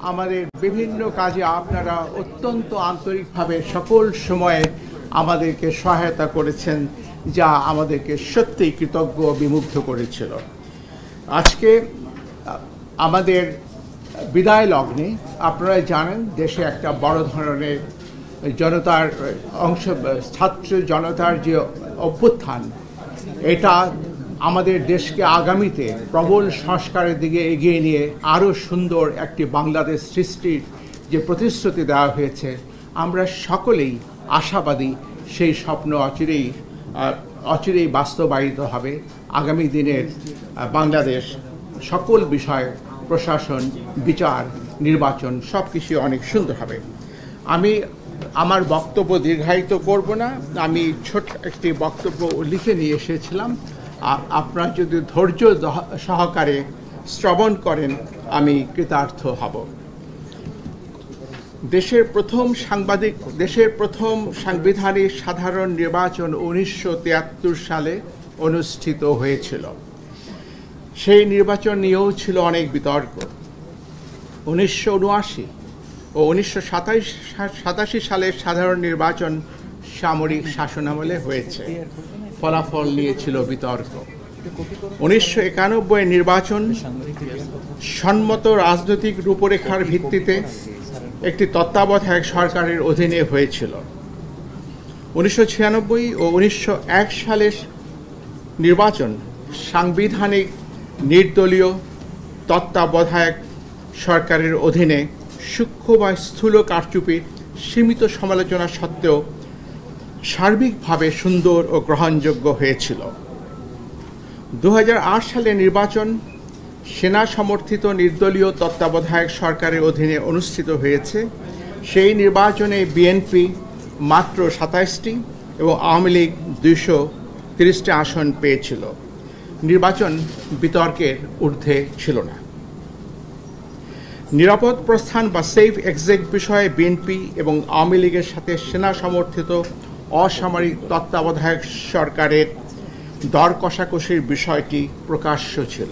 আমাদের বিভিন্ন কাজে আপনারা অত্যন্ত আন্তরিকভাবে সকল সময়ে আমাদেরকে সহায়তা করেছেন, যা আমাদেরকে সত্যিই কৃতজ্ঞ ও বিমুগ্ধ করেছিল। আজকে আমাদের বিদায় লগ্নে আপনারা জানেন দেশে একটা বড় ধরনের জনতার ছাত্র জনতার যে অভ্যুত্থান, এটা আমাদের দেশকে আগামীতে প্রবল সংস্কারের দিকে এগিয়ে নিয়ে আরও সুন্দর একটি বাংলাদেশ সৃষ্টির যে প্রতিশ্রুতি দেওয়া হয়েছে, আমরা সকলেই আশাবাদী সেই স্বপ্ন অচিরেই বাস্তবায়িত হবে। আগামী দিনের বাংলাদেশ সকল বিষয়, প্রশাসন, বিচার, নির্বাচন সব কিছুই অনেক সুন্দর হবে। আমি আমার বক্তব্য দীর্ঘায়িত করব না, আমি ছোট একটি বক্তব্য লিখে নিয়ে এসেছিলাম। আপনারা যদি ধৈর্য সহকারে শ্রবণ করেন আমি কৃতার্থ হব। দেশের প্রথম সাংবিধানিক সাধারণ নির্বাচন 1973 সালে অনুষ্ঠিত হয়েছিল। সেই নির্বাচন নিয়েও ছিল অনেক বিতর্ক। 1979 ও 1987 সালের সাধারণ নির্বাচন সামরিক শাসনামলে হয়েছে, ফলাফল নিয়েছিল বিতর্ক। 1991 নির্বাচন সম্মত রাজনৈতিক রূপরেখার ভিত্তিতে একটি তত্ত্বাবধায়ক সরকারের অধীনে হয়েছিল। 1996 ও 1901 সালের নির্বাচন সাংবিধানিক নির্দলীয় তত্ত্বাবধায়ক সরকারের অধীনে সূক্ষ্ম বা স্থূল কারচুপির সীমিত সমালোচনা সত্ত্বেও সার্বিকভাবে সুন্দর ও গ্রহণযোগ্য হয়েছিল। 2008 সালের নির্বাচন সেনা সমর্থিত নির্দলীয় তত্ত্বাবধায়ক সরকারের অধীনে অনুষ্ঠিত হয়েছে। সেই নির্বাচনে বিএনপি মাত্র 27টি এবং আওয়ামী লীগ 230টি আসন পেয়েছিল। নির্বাচন বিতর্কের ঊর্ধ্বে ছিল না। নিরাপদ প্রস্থান বা সেফ এক্সিট বিষয়ে বিএনপি এবং আওয়ামী লীগের সাথে সেনা সমর্থিত অসামরিক তত্ত্বাবধায়ক সরকারের দর কষাকষির বিষয়টি প্রকাশ্য ছিল।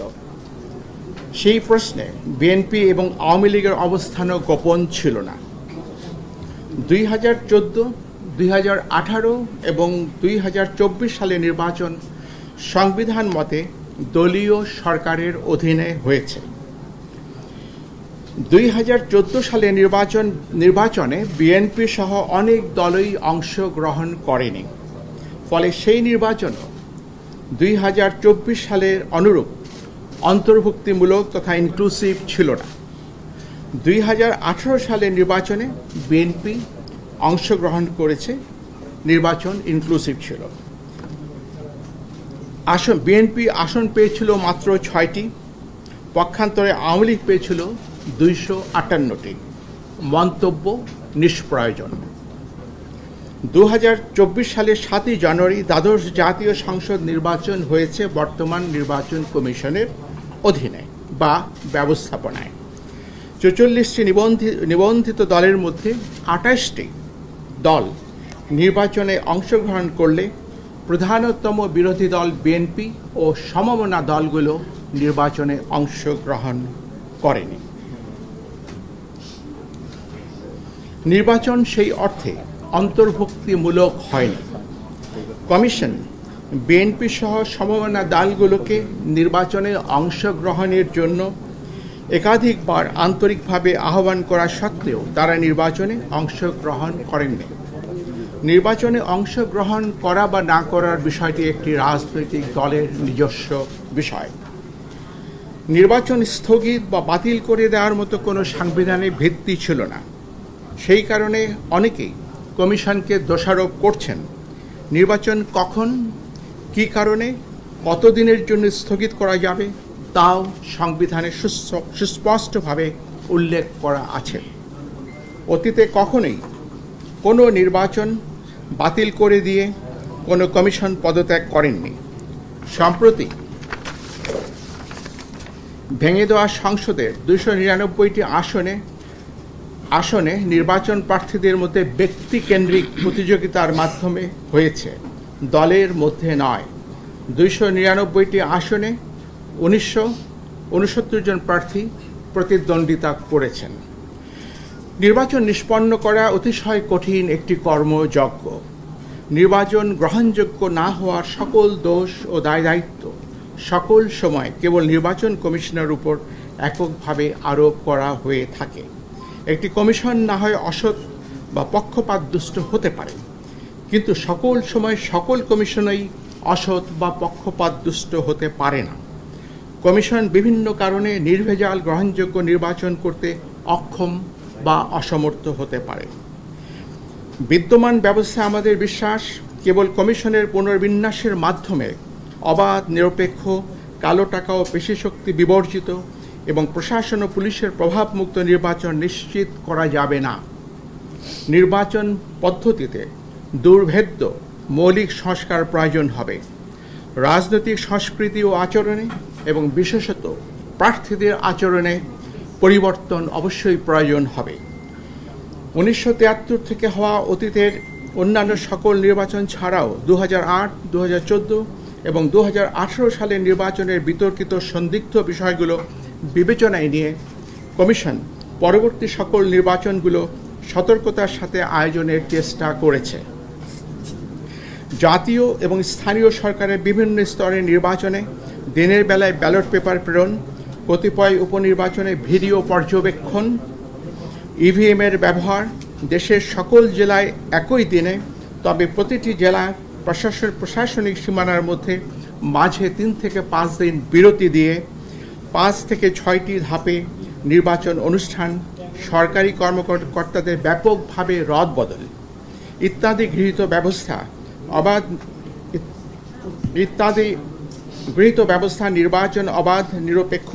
সেই প্রশ্নে বিএনপি এবং আওয়ামী লীগের অবস্থানও গোপন ছিল না। 2014, 2018 এবং 2024 সালে নির্বাচন সংবিধান মতে দলীয় সরকারের অধীনে হয়েছে। 2014 সালে নির্বাচনে বিএনপি সহ অনেক দলই অংশগ্রহণ করেনি, ফলে সেই নির্বাচন 2024 সালের অনুরূপ অন্তর্ভুক্তিমূলক তথা ইনক্লুসিভ ছিল না। 2018 সালের নির্বাচনে বিএনপি অংশগ্রহণ করেছে, নির্বাচন ইনক্লুসিভ ছিল। বিএনপি আসন পেয়েছিল মাত্র 6টি, পক্ষান্তরে আওয়ামী লীগ পেয়েছিল 258টি। মন্তব্য নিষ্প্রয়োজন। 2024 সালের 7 জানুয়ারি দ্বাদশ জাতীয় সংসদ নির্বাচন হয়েছে বর্তমান নির্বাচন কমিশনের অধীনে বা ব্যবস্থাপনায়। 44টি নিবন্ধিত দলের মধ্যে 28টি দল নির্বাচনে অংশগ্রহণ করলে প্রধানতম বিরোধী দল বিএনপি ও সমমনা দলগুলো নির্বাচনে অংশগ্রহণ করেনি। নির্বাচন সেই অর্থে অন্তর্ভুক্তিমূলক হয়নি। কমিশন বিএনপি সহ সমমনা দলগুলোকে নির্বাচনে অংশগ্রহণের জন্য একাধিকবার আন্তরিকভাবে আহ্বান করা সত্ত্বেও তারা নির্বাচনে অংশগ্রহণ করেননি। নির্বাচনে অংশগ্রহণ করা বা না করার বিষয়টি একটি রাজনৈতিক দলের নিজস্ব বিষয়। নির্বাচন স্থগিত বা বাতিল করে দেওয়ার মতো কোনো সাংবিধানিক ভিত্তি ছিল না। সেই কারণে অনেকেই কমিশনকে দোষারোপ করছেন। নির্বাচন কখন, কী কারণে, কতদিনের জন্য স্থগিত করা যাবে তাও সংবিধানে সুস্পষ্টভাবে উল্লেখ করা আছে। অতীতে কখনোই কোনো নির্বাচন বাতিল করে দিয়ে কোনো কমিশন পদত্যাগ করেননি। সম্প্রতি ভেঙে দেওয়া সংসদের 299টি আসনে নির্বাচন প্রার্থীদের মধ্যে ব্যক্তিকেন্দ্রিক প্রতিযোগিতার মাধ্যমে হয়েছে, দলের মধ্যে নয়। 299টি আসনে 1969 জন প্রার্থী প্রতিদ্বন্দ্বিতা করেছেন। নির্বাচন নিষ্পন্ন করা অতিশয় কঠিন একটি কর্মযজ্ঞ। নির্বাচন গ্রহণযোগ্য না হওয়ার সকল দোষ ও দায়-দায়িত্ব সকল সময় কেবল নির্বাচন কমিশনের উপর এককভাবে আরোপ করা হয়ে থাকে। একটি কমিশন না হয় অসৎ বা পক্ষপাতদুষ্ট হতে পারে, কিন্তু সকল সময় সকল কমিশনই অসৎ বা পক্ষপাতদুষ্ট হতে পারে না। কমিশন বিভিন্ন কারণে নির্ভেজাল গ্রহণযোগ্য নির্বাচন করতে অক্ষম বা অসমর্থ হতে পারে। বিদ্যমান ব্যবস্থা আমাদের বিশ্বাস কেবল কমিশনের পুনর্বিন্যাসের মাধ্যমে অবাধ, নিরপেক্ষ, কালো টাকা ও পেশিশক্তি বিবর্জিত এবং প্রশাসন ও পুলিশের প্রভাবমুক্ত নির্বাচন নিশ্চিত করা যাবে না। নির্বাচন পদ্ধতিতে দুর্ভেদ্য মৌলিক সংস্কার প্রয়োজন হবে। রাজনৈতিক সংস্কৃতি ও আচরণে এবং বিশেষত প্রার্থীদের আচরণে পরিবর্তন অবশ্যই প্রয়োজন হবে। 1973 থেকে হওয়া অতীতের অন্যান্য সকল নির্বাচন ছাড়াও 2008, 2014 এবং 2018 সালের নির্বাচনের বিতর্কিত সন্দিগ্ধ বিষয়গুলো বিবেচনায় নিয়ে কমিশন পরবর্তী সকল নির্বাচনগুলো সতর্কতার সাথে আয়োজনের চেষ্টা করেছে। জাতীয় এবং স্থানীয় সরকারের বিভিন্ন স্তরের নির্বাচনে দিনের বেলায় ব্যালট পেপার প্রেরণ, কতিপয় উপনির্বাচনে ভিডিও পর্যবেক্ষণ, ইভিএমের ব্যবহার, দেশের সকল জেলায় একই দিনে তবে প্রতিটি জেলার প্রশাসনিক সীমানার মধ্যে মাঝে 3 থেকে 5 দিন বিরতি দিয়ে 5 থেকে 6টি ধাপে নির্বাচন অনুষ্ঠান, সরকারি কর্মকর্তাদের ব্যাপকভাবে রদবদল ইত্যাদি গৃহীত ব্যবস্থা নির্বাচন অবাধ, নিরপেক্ষ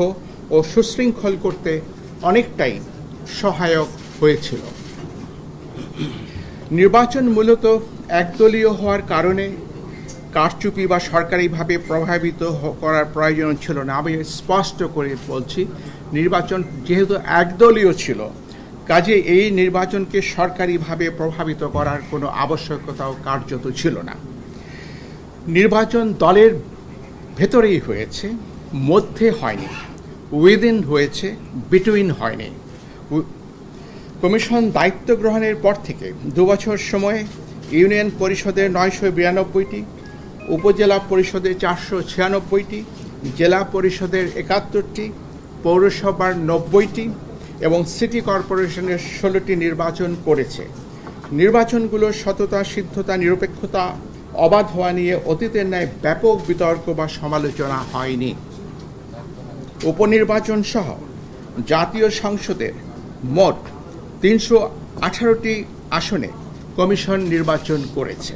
ও সুশৃঙ্খল করতে অনেকটাই সহায়ক হয়েছিল। নির্বাচন মূলত একদলীয় হওয়ার কারণে কারচুপি বা সরকারিভাবে প্রভাবিত করার প্রয়োজন ছিল না। আমি স্পষ্ট করে বলছি, নির্বাচন যেহেতু একদলীয় ছিল, কাজে এই নির্বাচনকে সরকারিভাবে প্রভাবিত করার কোনো আবশ্যকতাও কার্যত ছিল না। নির্বাচন দলের ভেতরেই হয়েছে, মধ্যে হয়নি, উইদিন হয়েছে, বিটুইন হয়নি। কমিশন দায়িত্ব গ্রহণের পর থেকে 2 বছর সময়ে ইউনিয়ন পরিষদের 992টি, উপজেলা পরিষদের 496টি, জেলা পরিষদের 71টি, পৌরসভার 90টি এবং সিটি কর্পোরেশনের 16টি নির্বাচন করেছে। নির্বাচনগুলোর সততা, সিদ্ধতা, নিরপেক্ষতা, অবাধ হওয়া নিয়ে অতীতের ন্যায় ব্যাপক বিতর্ক বা সমালোচনা হয়নি। উপনির্বাচন সহ জাতীয় সংসদের মোট 318টি আসনে কমিশন নির্বাচন করেছে।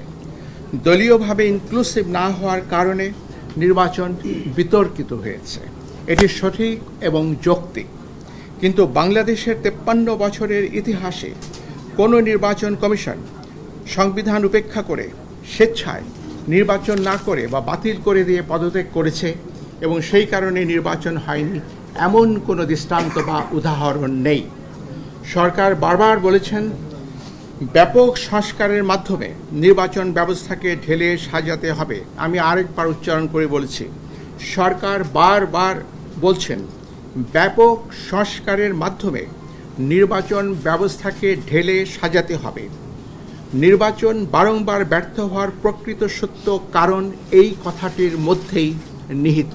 দলীয়ভাবে ইনক্লুসিভ না হওয়ার কারণে নির্বাচন বিতর্কিত হয়েছে, এটি সঠিক এবং যৌক্তিক। কিন্তু বাংলাদেশের 53 বছরের ইতিহাসে কোনো নির্বাচন কমিশন সংবিধান উপেক্ষা করে স্বেচ্ছায় নির্বাচন না করে বা বাতিল করে দিয়ে পদত্যাগ করেছে এবং সেই কারণে নির্বাচন হয়নি এমন কোনো দৃষ্টান্ত বা উদাহরণ নেই। সরকার বারবার বলেছেন ব্যাপক সংস্কারের মাধ্যমে নির্বাচন ব্যবস্থাকে ঢেলে সাজাতে হবে। আমি আরেকবার উচ্চারণ করে বলছি, সরকার বারবার বলছেন ব্যাপক সংস্কারের মাধ্যমে নির্বাচন ব্যবস্থাকে ঢেলে সাজাতে হবে। নির্বাচন বারংবার ব্যর্থ হওয়ার প্রকৃত সত্য কারণ এই কথাটির মধ্যেই নিহিত।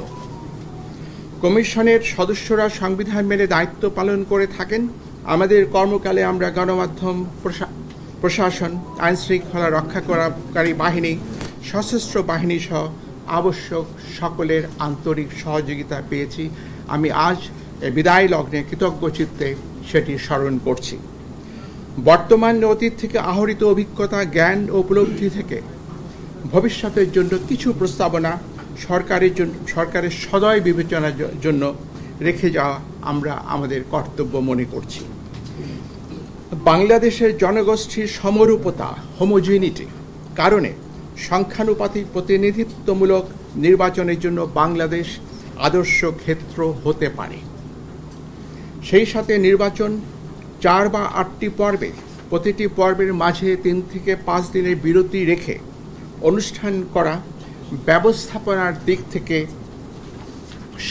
কমিশনের সদস্যরা সংবিধান মেনে দায়িত্ব পালন করে থাকেন। আমাদের কর্মকালে আমরা গণমাধ্যম, প্রশাসন, আইনশৃঙ্খলা রক্ষাকারী বাহিনী, সশস্ত্র বাহিনী সহ আবশ্যক সকলের আন্তরিক সহযোগিতা পেয়েছি। আমি আজ বিদায় লগ্নে কৃতজ্ঞ চিত্তে সেটি স্মরণ করছি। বর্তমান অতীত থেকে আহরিত অভিজ্ঞতা, জ্ঞান ও উপলব্ধি থেকে ভবিষ্যতের জন্য কিছু প্রস্তাবনা সরকারের সদয় বিবেচনার জন্য রেখে যাওয়া আমরা আমাদের কর্তব্য মনে করছি। বাংলাদেশের জনগোষ্ঠীর সমরূপতা, হোমোজিনিটি কারণে সংখ্যানুপাতিক প্রতিনিধিত্বমূলক নির্বাচনের জন্য বাংলাদেশ আদর্শ ক্ষেত্র হতে পারে। সেই সাথে নির্বাচন 4 বা 8টি পর্বে, প্রতিটি পর্বের মাঝে 3 থেকে 5 দিনের বিরতি রেখে অনুষ্ঠান করা ব্যবস্থাপনার দিক থেকে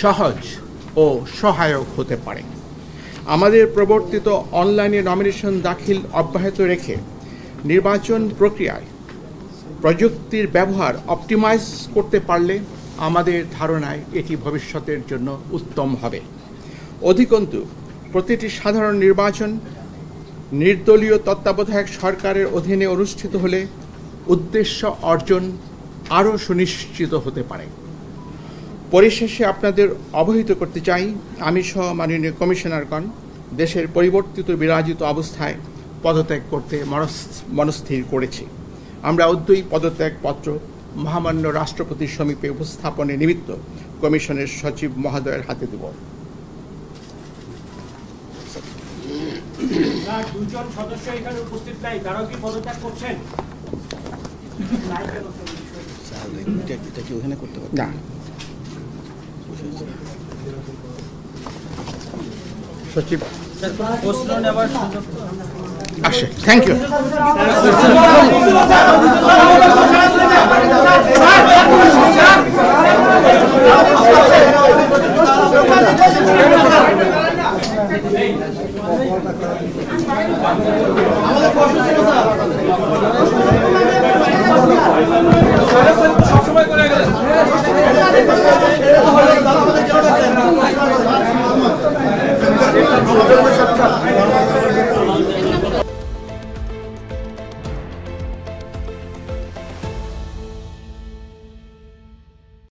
সহজ ও সহায়ক হতে পারে। আমাদের প্রবর্তিত অনলাইনে নমিনেশন দাখিল অব্যাহত রেখে নির্বাচন প্রক্রিয়ায় প্রযুক্তির ব্যবহার অপটিমাইজ করতে পারলে আমাদের ধারণায় এটি ভবিষ্যতের জন্য উত্তম হবে। অধিকন্তু প্রতিটি সাধারণ নির্বাচন নির্দলীয় তত্ত্বাবধায়ক সরকারের অধীনে অনুষ্ঠিত হলে উদ্দেশ্য অর্জন আরও সুনিশ্চিত হতে পারে। পরিশেষে আপনাদের অবহিত করতে চাই, আমি সহ মাননীয় কমিশনারগণ দেশের পরিবর্তিত বিরাজিত অবস্থায় পদত্যাগ করতে মনস্থির করেছি। আমরা অদ্যই পদত্যাগপত্র মহামান্য রাষ্ট্রপতির সমীপে উপস্থাপনের নিমিত্ত কমিশনের সচিব মহোদয়ের হাতে দেব। দুজন সদস্য এখানে উপস্থিত নাই, তারাও কি পদত্যাগ করছেন? না, সচিব প্রশ্ন নেওয়ার আসে। Thank you.